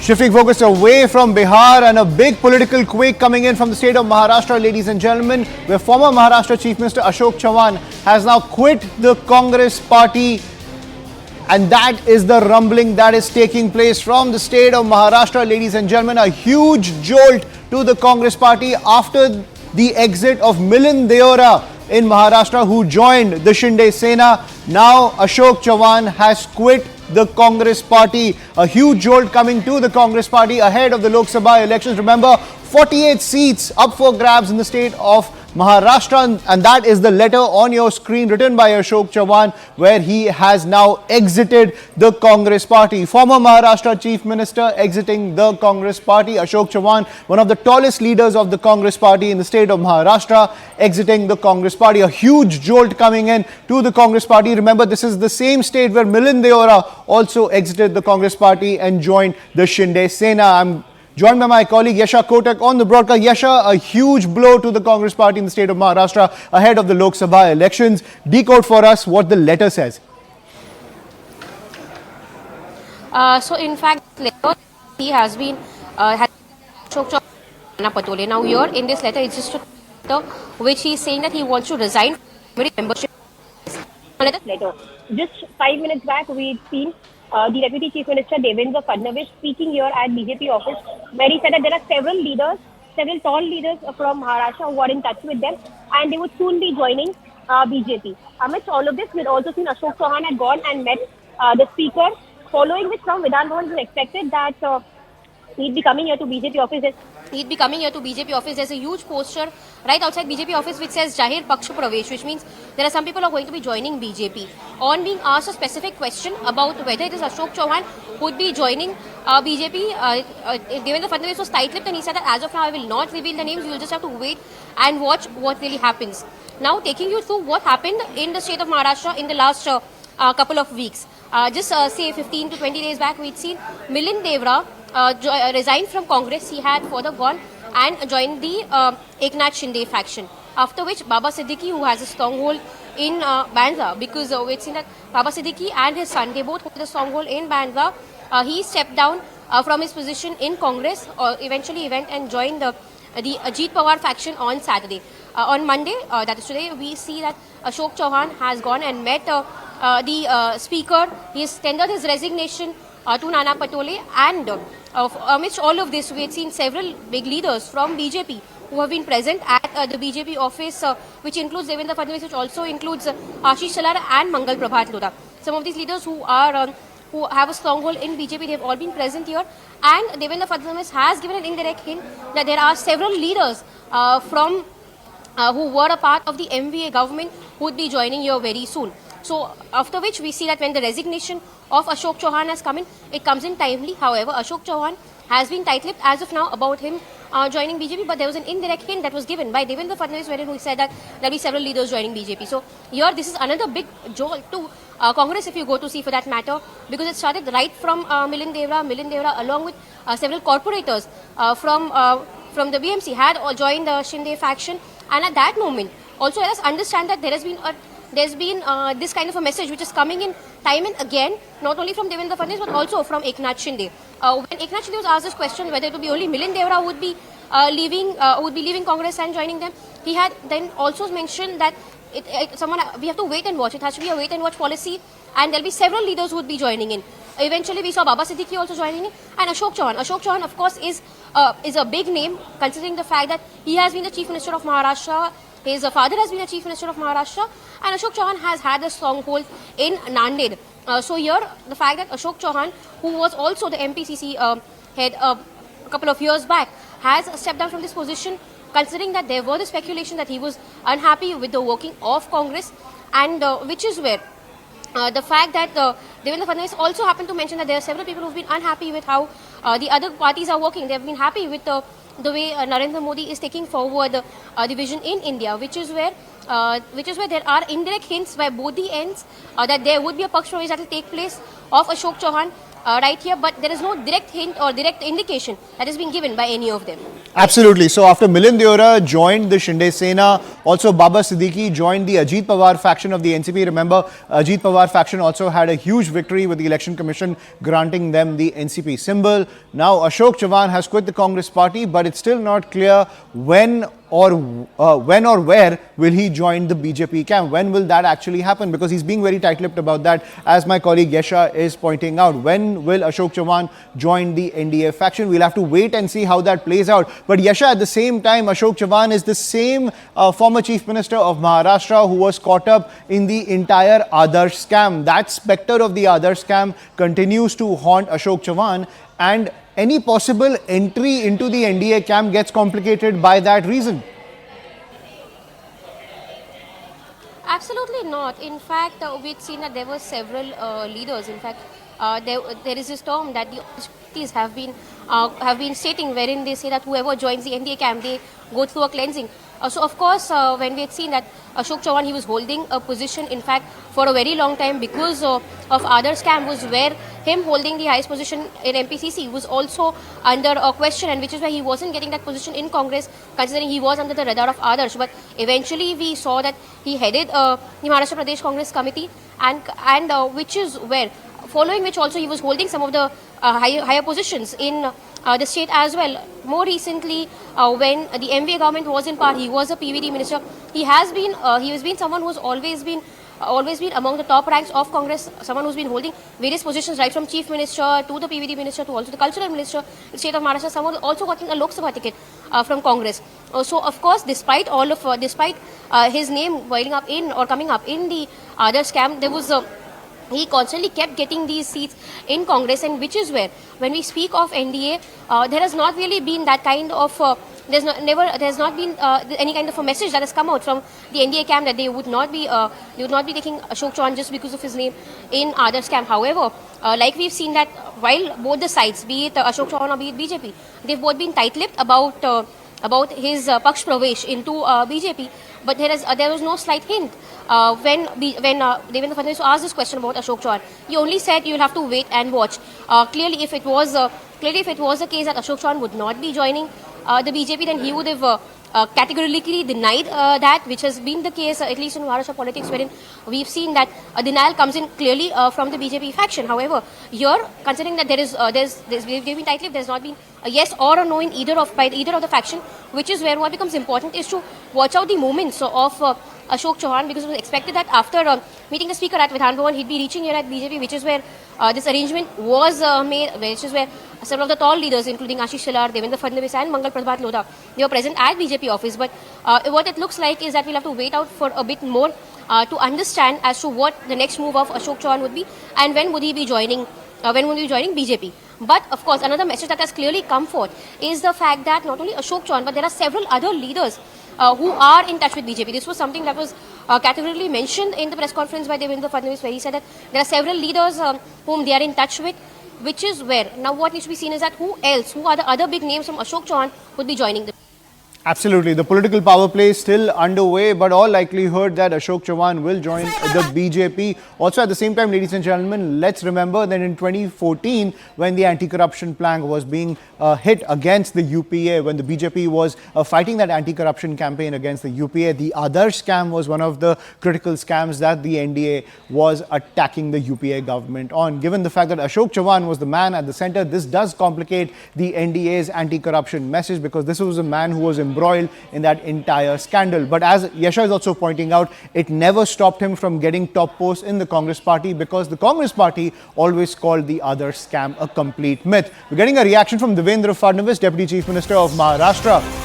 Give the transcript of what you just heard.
Shifting focus away from Bihar and a big political quake coming in from the state of Maharashtra, ladies and gentlemen, where former Maharashtra Chief Minister Ashok Chavan has now quit the Congress party. And that is the rumbling that is taking place from the state of Maharashtra, ladies and gentlemen. A huge jolt to the Congress party after the exit of Milind Deora in Maharashtra, who joined the Shinde Sena. Now Ashok Chavan has quit the Congress party. A huge jolt coming to the Congress party ahead of the Lok Sabha elections. Remember, 48 seats up for grabs in the state of Maharashtra, and that is the letter on your screen written by Ashok Chavan, where he has now exited the Congress party. Former Maharashtra Chief Minister exiting the Congress party. Ashok Chavan, one of the tallest leaders of the Congress party in the state of Maharashtra, exiting the Congress party. A huge jolt coming in to the Congress party. Remember, this is the same state where Milind Deora also exited the Congress party and joined the Shinde Sena. I'm joined by my colleague Yasha Kotak on the broadcast. Yasha, a huge blow to the Congress party in the state of Maharashtra ahead of the Lok Sabha elections. Decode for us what the letter says. So in fact, he has been Ashok Chavan Patole. Now here in this letter, it's just a letter which he is saying that he wants to resign from membership. Letter. Just 5 minutes back, we'd seen the Deputy Chief Minister Devendra Fadnavis speaking here at BJP office, where he said that there are several leaders, several tall leaders from Maharashtra who are in touch with them, and they would soon be joining BJP. Amidst all of this, we'd also seen Ashok Chavan had gone and met the Speaker, following which from Vidhan Bhavan, it was expected that he'd be coming here to BJP office. There's a huge poster right outside BJP office which says Jahir Paksha Pravesh, which means there are some people who are going to be joining BJP. On being asked a specific question about whether it is Ashok Chavan who would be joining BJP, Devendra Fadnavis was tight-lipped and he said that as of now I will not reveal the names, you will just have to wait and watch what really happens. Now taking you through what happened in the state of Maharashtra in the last couple of weeks. Just say 15 to 20 days back, we'd seen Milind Deora resigned from Congress. He had further gone and joined the Eknath Shinde faction. After which Baba Siddiqui, who has a stronghold in Bandra, because we've seen that Baba Siddiqui and his son, they both hold a stronghold in Bandra. He stepped down from his position in Congress. Eventually, he went and joined the Ajit Pawar faction on Saturday. On Monday, that is today, we see that Ashok Chavan has gone and met the Speaker. He has tendered his resignation to Nana Patole, and amidst all of this, we had seen several big leaders from BJP who have been present at the BJP office, which includes Devendra Fadnavis, which also includes Ashish Salar and Mangal Prabhat Lodha. Some of these leaders who have a stronghold in BJP, they have all been present here, and Devendra Fadnavis has given an indirect hint that there are several leaders who were a part of the MVA government who would be joining here very soon. So after which we see that when the resignation of Ashok Chavan has come in, it comes in timely. However, Ashok Chavan has been tight-lipped as of now about him joining BJP, but there was an indirect hint that was given by Devendra Fadnavis, wherein he said that there will be several leaders joining BJP. So here this is another big jolt to Congress, if you go to see for that matter, because it started right from Milind Deora along with several corporators from the BMC had joined the Shinde faction, and at that moment also let us understand that there's been this kind of a message which is coming in time and again, not only from Devendra Fadnavis but also from Eknath Shinde. When Eknath Shinde was asked this question whether it would be only Milind Deora would be leaving Congress and joining them, he had then also mentioned that we have to wait and watch. It has to be a wait and watch policy, and there'll be several leaders who would be joining in. Eventually, we saw Baba Siddiqui also joining in, and Ashok Chavan. Ashok Chavan, of course, is a big name considering the fact that he has been the Chief Minister of Maharashtra. His father has been the Chief Minister of Maharashtra, and Ashok Chavan has had a stronghold in Nanded. So here, the fact that Ashok Chavan, who was also the MPCC head a couple of years back, has stepped down from this position, considering that there were the speculation that he was unhappy with the working of Congress, and which is where the fact that Devendra Fadnavis also happened to mention that there are several people who have been unhappy with how the other parties are working. They have been happy with the way Narendra Modi is taking forward the vision in India, which is where there are indirect hints by both the ends that there would be a Paksh Pravesh that will take place of Ashok Chavan, right here, but there is no direct hint or direct indication that is being given by any of them. Absolutely. So after Milind Deora joined the Shinde Sena, also Baba Siddiqui joined the Ajit Pawar faction of the NCP. Remember, Ajit Pawar faction also had a huge victory with the Election Commission granting them the NCP symbol. Now Ashok Chavan has quit the Congress party, but it's still not clear when or where will he join the BJP camp. When will that actually happen? Because he's being very tight-lipped about that, as my colleague Yasha is pointing out. When will Ashok Chavan join the NDA faction? We'll have to wait and see how that plays out. But Yasha, at the same time, Ashok Chavan is the same former Chief Minister of Maharashtra who was caught up in the entire Adarsh scam. That spectre of the Adarsh scam continues to haunt Ashok Chavan, and any possible entry into the NDA camp gets complicated by that reason. Absolutely not. In fact, we've seen that there were several leaders. In fact, there is this term that the authorities have been stating, wherein they say that whoever joins the NDA camp, they go through a cleansing. So of course, when we had seen that Ashok Chavan, he was holding a position, in fact, for a very long time because of Adarsh scam, was where him holding the highest position in MPCC was also under a question, and which is why he wasn't getting that position in Congress, considering he was under the radar of Adarsh. But eventually we saw that he headed the Maharashtra Pradesh Congress Committee, and which is where, following which also he was holding some of the higher positions in the state as well. More recently, when the MVA government was in power, he was a PVD minister. He has been someone who's always been among the top ranks of Congress, someone who's been holding various positions, right from Chief Minister to the PVD Minister to also the Cultural Minister in the state of Maharashtra. Someone also gotten a Lok Sabha ticket from Congress. So of course, despite his name boiling up in or coming up in the other scam, there was he constantly kept getting these seats in Congress, and which is where, when we speak of NDA, there has not really been that kind of there's not been any kind of a message that has come out from the NDA camp that they would not be taking Ashok Chavan just because of his name in Adarsh camp. However, like we've seen that while both the sides, be it Ashok Chavan or be it BJP, they've both been tight-lipped about his Paksh Pravesh into BJP. But there was no slight hint when Devendra Fadnavis asked this question about Ashok Chavan. He only said you'll have to wait and watch. Clearly, if it was the case that Ashok Chavan would not be joining the BJP, then he would have categorically denied that, which has been the case at least in Maharashtra politics, wherein we've seen that a denial comes in clearly from the BJP faction. However, here, considering that they've been tight-lipped, there's not been a yes or a no in either of the faction, which is where what becomes important is to watch out the movements of Ashok Chavan, because it was expected that after meeting the speaker at Vidhan Bhavan, he'd be reaching here at BJP, which is where this arrangement was made, which is where several of the tall leaders, including Ashish Shalar, Devendra Fadnavis and Mangal Prabhat Lodha, they were present at BJP office. But what it looks like is that we'll have to wait out for a bit more to understand as to what the next move of Ashok Chavan would be, and when would he be joining BJP. But of course, another message that has clearly come forth is the fact that not only Ashok Chavan, but there are several other leaders who are in touch with BJP. This was something that was categorically mentioned in the press conference by Devendra Fadnavis, where he said that there are several leaders whom they are in touch with, which is where now what needs to be seen is that who are the other big names from Ashok Chavan would be joining them. Absolutely. The political power play is still underway, but all likelihood that Ashok Chavan will join the BJP. Also, at the same time, ladies and gentlemen, let's remember that in 2014, when the anti-corruption plank was being hit against the UPA, when the BJP was fighting that anti-corruption campaign against the UPA, the Adarsh scam was one of the critical scams that the NDA was attacking the UPA government on. Given the fact that Ashok Chavan was the man at the center, this does complicate the NDA's anti-corruption message, because this was a man who was embroiled in that entire scandal. But as Yasha is also pointing out, it never stopped him from getting top posts in the Congress party, because the Congress party always called the other scam a complete myth. We're getting a reaction from Devendra Fadnavis, Deputy Chief Minister of Maharashtra.